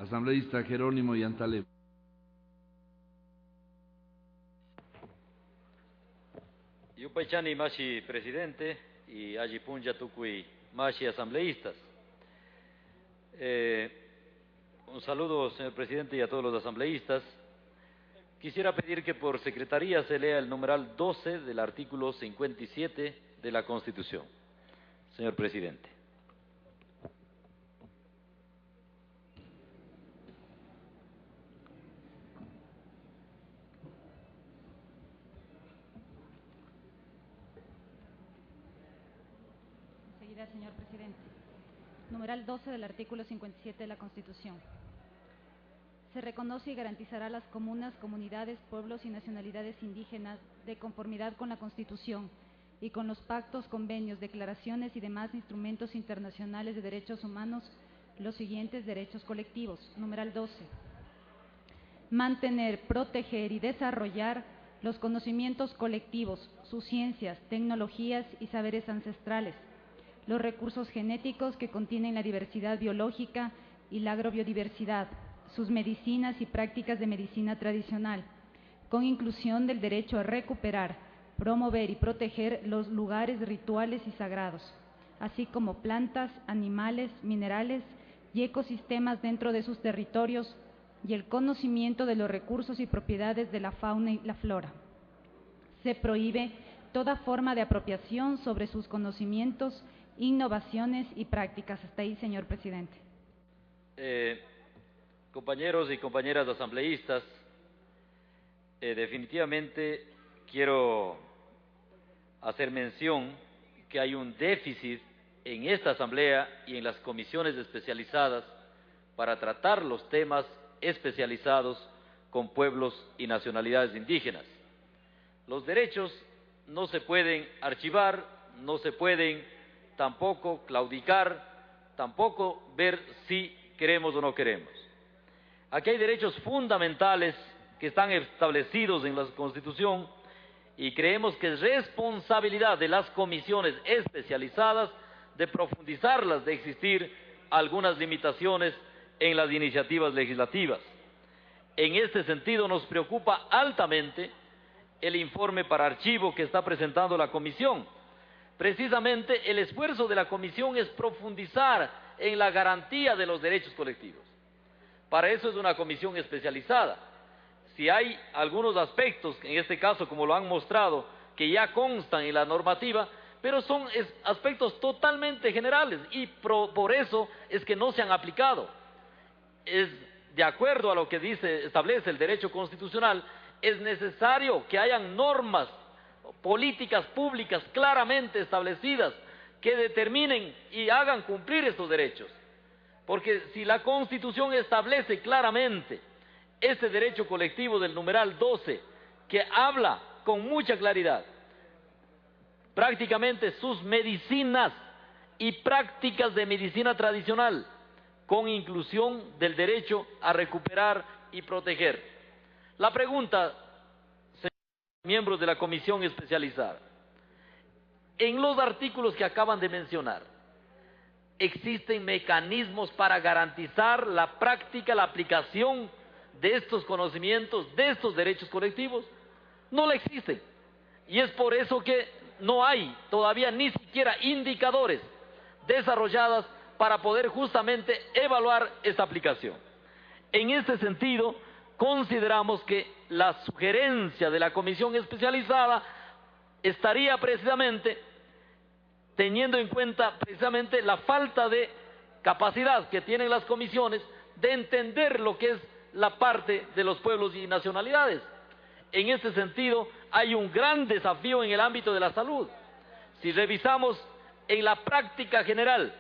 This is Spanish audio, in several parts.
Asambleísta Jerónimo Yantaleb. Yupaychani Mashi presidente y Ajipunja Tukui Mashi asambleístas. Un saludo, señor presidente, y a todos los asambleístas. Quisiera pedir que por secretaría se lea el numeral 12 del artículo 57 de la Constitución. Señor presidente. Enseguida, señor presidente. Numeral 12 del artículo 57 de la Constitución. Se reconoce y garantizará a las comunas, comunidades, pueblos y nacionalidades indígenas, de conformidad con la Constitución y con los pactos, convenios, declaraciones y demás instrumentos internacionales de derechos humanos, los siguientes derechos colectivos. Numeral 12. Mantener, proteger y desarrollar los conocimientos colectivos, sus ciencias, tecnologías y saberes ancestrales, los recursos genéticos que contienen la diversidad biológica y la agrobiodiversidad, sus medicinas y prácticas de medicina tradicional, con inclusión del derecho a recuperar, promover y proteger los lugares rituales y sagrados, así como plantas, animales, minerales y ecosistemas dentro de sus territorios, y el conocimiento de los recursos y propiedades de la fauna y la flora. Se prohíbe toda forma de apropiación sobre sus conocimientos, innovaciones y prácticas. Hasta ahí, señor presidente. Compañeros y compañeras asambleístas, definitivamente quiero hacer mención que hay un déficit en esta asamblea y en las comisiones especializadas para tratar los temas especializados con pueblos y nacionalidades indígenas. Los derechos no se pueden archivar, no se pueden tampoco claudicar, tampoco ver si queremos o no queremos. Aquí hay derechos fundamentales que están establecidos en la Constitución y creemos que es responsabilidad de las comisiones especializadas de profundizarlas, de existir algunas limitaciones en las iniciativas legislativas. En este sentido nos preocupa altamente el informe para archivo que está presentando la comisión. Precisamente el esfuerzo de la comisión es profundizar en la garantía de los derechos colectivos. Para eso es una comisión especializada. Si hay algunos aspectos, en este caso como lo han mostrado, que ya constan en la normativa, pero son aspectos totalmente generales y por eso es que no se han aplicado. Es de acuerdo a lo que establece el derecho constitucional, es necesario que hayan normas, políticas públicas claramente establecidas que determinen y hagan cumplir estos derechos. Porque si la Constitución establece claramente este derecho colectivo del numeral 12, que habla con mucha claridad, prácticamente sus medicinas y prácticas de medicina tradicional, con inclusión del derecho a recuperar y proteger. La pregunta, señores miembros de la comisión especializada, en los artículos que acaban de mencionar, ¿existen mecanismos para garantizar la práctica, la aplicación de estos conocimientos, de estos derechos colectivos? No la existen. Y es por eso que no hay todavía ni siquiera indicadores desarrollados para poder justamente evaluar esta aplicación. En este sentido, consideramos que la sugerencia de la comisión especializada estaría precisamente teniendo en cuenta precisamente la falta de capacidad que tienen las comisiones de entender lo que es la parte de los pueblos y nacionalidades. En este sentido, hay un gran desafío en el ámbito de la salud. Si revisamos en la práctica general,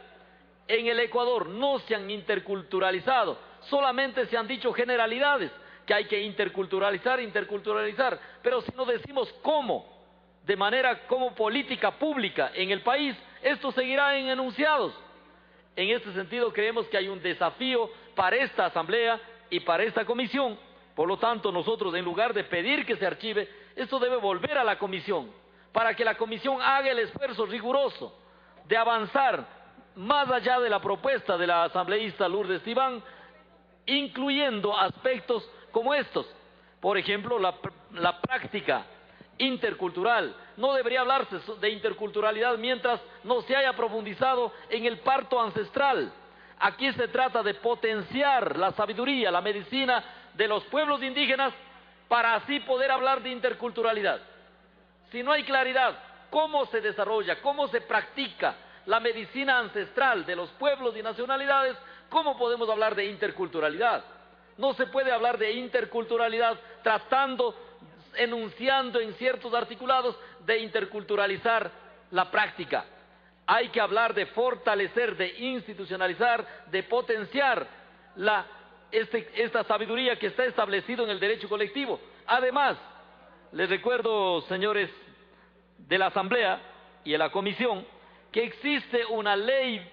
en el Ecuador no se han interculturalizado, solamente se han dicho generalidades, que hay que interculturalizar, pero si no decimos cómo, de manera como política pública en el país, esto seguirá en enunciados. En este sentido creemos que hay un desafío para esta asamblea y para esta comisión. Por lo tanto, nosotros, en lugar de pedir que se archive, esto debe volver a la comisión, para que la comisión haga el esfuerzo riguroso de avanzar más allá de la propuesta de la asambleísta Lourdes Tibán, incluyendo aspectos como estos. Por ejemplo, la práctica intercultural. No debería hablarse de interculturalidad mientras no se haya profundizado en el parto ancestral. Aquí se trata de potenciar la sabiduría, la medicina de los pueblos indígenas para así poder hablar de interculturalidad. Si no hay claridad, cómo se desarrolla, cómo se practica la medicina ancestral de los pueblos y nacionalidades, ¿cómo podemos hablar de interculturalidad? No se puede hablar de interculturalidad enunciando en ciertos articulados de interculturalizar la práctica. Hay que hablar de fortalecer, de institucionalizar, de potenciar esta sabiduría que está establecido en el derecho colectivo. Además, les recuerdo, señores de la Asamblea y de la Comisión, que existe una ley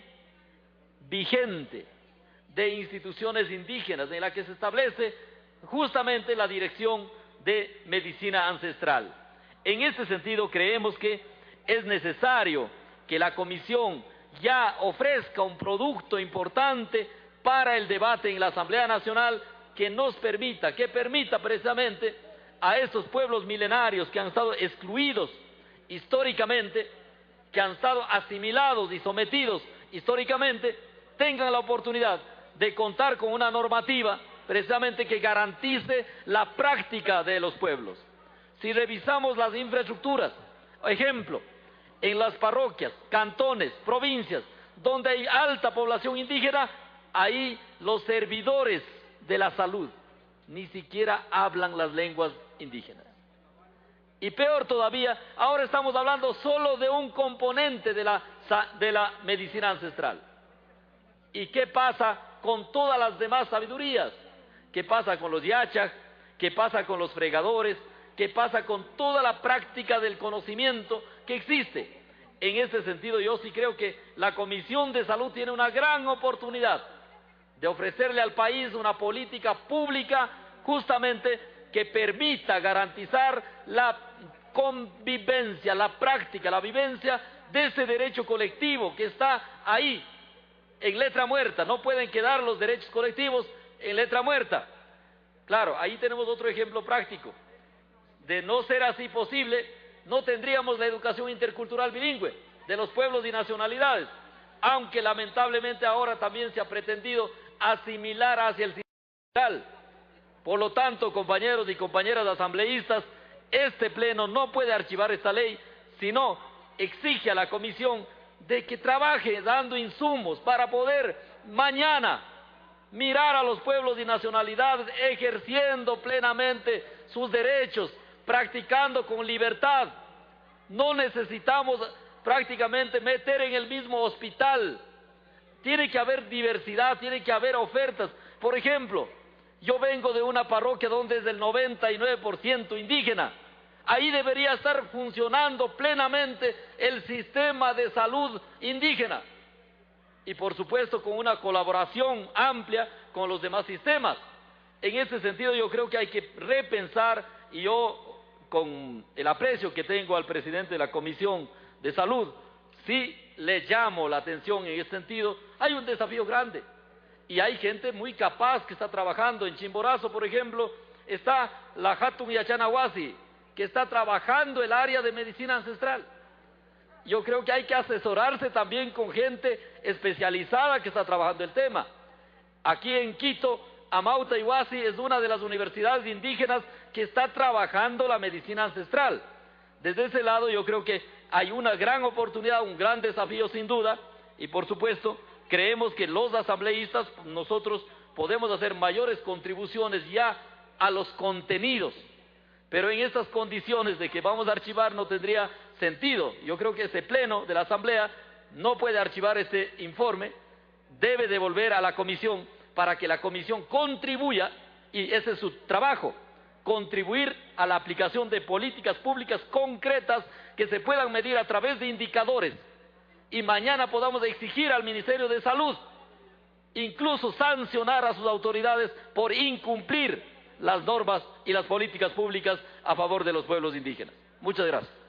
vigente de instituciones indígenas en la que se establece justamente la Dirección de Medicina Ancestral. En este sentido, creemos que es necesario que la Comisión ya ofrezca un producto importante para el debate en la Asamblea Nacional que permita precisamente a estos pueblos milenarios que han estado excluidos históricamente, que han estado asimilados y sometidos históricamente, tengan la oportunidad de contar con una normativa precisamente que garantice la práctica de los pueblos. Si revisamos las infraestructuras, ejemplo, en las parroquias, cantones, provincias, donde hay alta población indígena, ahí los servidores de la salud ni siquiera hablan las lenguas indígenas. Y peor todavía, ahora estamos hablando solo de un componente de la medicina ancestral. ¿Y qué pasa con todas las demás sabidurías? ¿Qué pasa con los yachas? ¿Qué pasa con los fregadores? ¿Qué pasa con toda la práctica del conocimiento que existe? En este sentido, yo sí creo que la Comisión de Salud tiene una gran oportunidad de ofrecerle al país una política pública justamente que permita garantizar la convivencia, la práctica, la vivencia de ese derecho colectivo que está ahí en letra muerta. No pueden quedar los derechos colectivos en letra muerta. Claro, ahí tenemos otro ejemplo práctico. De no ser así posible, no tendríamos la educación intercultural bilingüe de los pueblos y nacionalidades, aunque lamentablemente ahora también se ha pretendido asimilar hacia el sistema federal. Por lo tanto, compañeros y compañeras asambleístas, este pleno no puede archivar esta ley, sino exige a la Comisión de que trabaje dando insumos para poder mañana mirar a los pueblos y nacionalidades ejerciendo plenamente sus derechos, practicando con libertad. No necesitamos prácticamente meter en el mismo hospital. Tiene que haber diversidad, tiene que haber ofertas. Por ejemplo, yo vengo de una parroquia donde es del 99% indígena. Ahí debería estar funcionando plenamente el sistema de salud indígena. Y por supuesto con una colaboración amplia con los demás sistemas. En ese sentido yo creo que hay que repensar, y yo con el aprecio que tengo al presidente de la Comisión de Salud, sí le llamo la atención en ese sentido. Hay un desafío grande y hay gente muy capaz que está trabajando. En Chimborazo, por ejemplo, está la Hatun Yachanahuasi, que está trabajando el área de medicina ancestral. Yo creo que hay que asesorarse también con gente especializada que está trabajando el tema. Aquí en Quito, Amauta Iwasi es una de las universidades indígenas que está trabajando la medicina ancestral. Desde ese lado yo creo que hay una gran oportunidad, un gran desafío sin duda, y por supuesto creemos que los asambleístas, nosotros podemos hacer mayores contribuciones ya a los contenidos, pero en estas condiciones de que vamos a archivar no tendría sentido. Yo creo que ese pleno de la Asamblea no puede archivar este informe, debe devolver a la Comisión para que la Comisión contribuya, y ese es su trabajo, contribuir a la aplicación de políticas públicas concretas que se puedan medir a través de indicadores, y mañana podamos exigir al Ministerio de Salud, incluso sancionar a sus autoridades por incumplir las normas y las políticas públicas a favor de los pueblos indígenas. Muchas gracias.